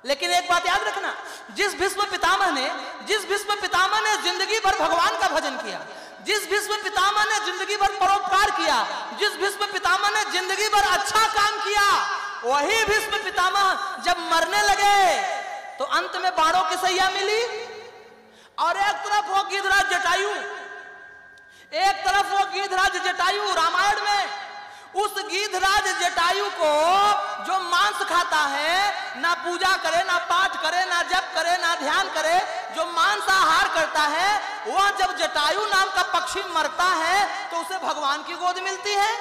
लेकिन एक बात याद रखना, जिस भीष्म पितामह ने जिंदगी भर भगवान का भजन किया, जिस भीष्म पितामह ने जिंदगी भर परोपकार किया, जिस भीष्म पितामह ने जिंदगी भर अच्छा काम किया, वही भीष्म पितामह जब मरने लगे तो अंत में बाणों की सैया मिली। और एक तरफ वो गीधराज जटायु, एक तरफ वो गीधराज जटायु रामायण में, उस गीधराज जटायु को जो मांस खाता है, ना पूजा करे, ना पाठ करे, ना जप करे, ना ध्यान करे, जो मांसाहार करता है, वह जब जटायु नाम का पक्षी मरता है तो उसे भगवान की गोद मिलती है।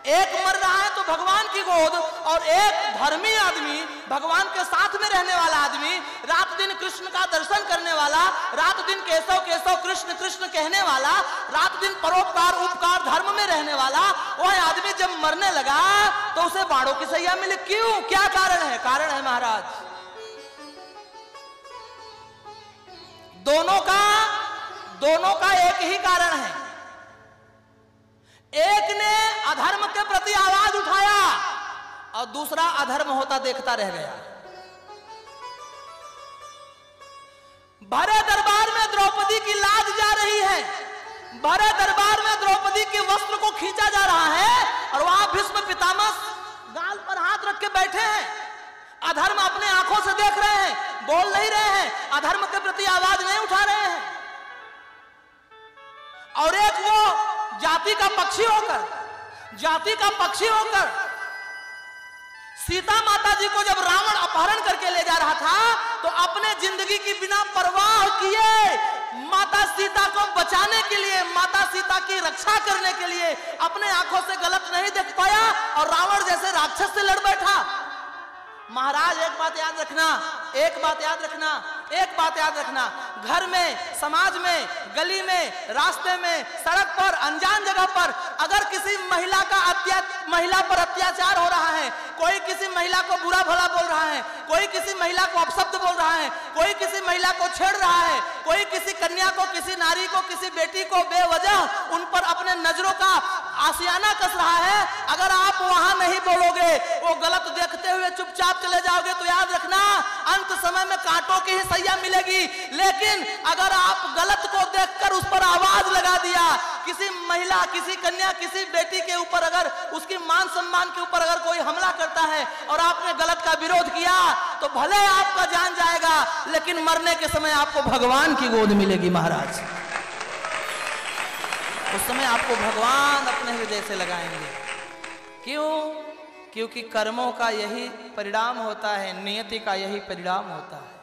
एक मर रहा है तो भगवान की गोद, और एक धर्मी आदमी, भगवान के साथ में रहने वाला आदमी, रात दिन कृष्ण का दर्शन करने वाला, रात दिन केशव केशव कृष्ण कृष्ण कहने वाला, रात दिन परोपकार उपकार धर्म में रहने वाला, वह आदमी जब मरने लगा तो उसे बाणों की सैया मिली। क्यों? क्या कारण है? कारण है महाराज, दोनों का एक ही कारण है। एक ने अधर्म के प्रति आवाज उठाया और दूसरा अधर्म होता देखता रह गया। भरे दरबार में द्रौपदी की लाज जा रही है, भरे दरबार में द्रौपदी के वस्त्र को खींचा जा रहा है, और वहां भीष्म पितामह गाल पर हाथ रख के बैठे हैं, अधर्म अपने आंखों से देख रहे हैं, बोल नहीं रहे हैं, अधर्म के प्रति आवाज नहीं उठा रहे हैं। और एक वो जाति का पक्षी होकर सीता माता जी को जब रावण अपहरण करके ले जा रहा था तो अपने जिंदगी की बिना परवाह किए माता सीता को बचाने के लिए, माता सीता की रक्षा करने के लिए अपने आंखों से गलत नहीं देख पाया और रावण जैसे राक्षस से लड़ बैठा। महाराज एक बात याद रखना, घर में, समाज में, गली में, रास्ते में, सड़क पर, अनजान जगह पर अगर किसी महिला पर अत्याचार हो रहा है, कोई किसी महिला को बुरा भला बोल रहा है, कोई किसी महिला को अपशब्द बोल रहा है, कोई किसी महिला को छेड़ रहा है, कोई किसी कन्या को, किसी नारी को, किसी बेटी को बेवजह उन पर अपने नजरों का आशियाना कस रहा है, अगर आप वहां नहीं बोलोगे, वो गलत देखते हुए चुपचाप चले जाओगे तो याद रखना अंत समय में कांटों की ही सैया मिलेगी। लेकिन अगर आप गलत को देखकर उस पर आवाज लगा दिया, किसी महिला, किसी कन्या, किसी बेटी के ऊपर अगर, उसकी मान सम्मान के ऊपर अगर कोई हमला करता है और आपने गलत का विरोध किया तो भले आपका जान जाएगा, लेकिन मरने के समय आपको भगवान की गोद मिलेगी महाराज। उस समय आपको भगवान अपने हृदय से लगाएंगे। क्यों? क्योंकि कर्मों का यही परिणाम होता है, नियति का यही परिणाम होता है।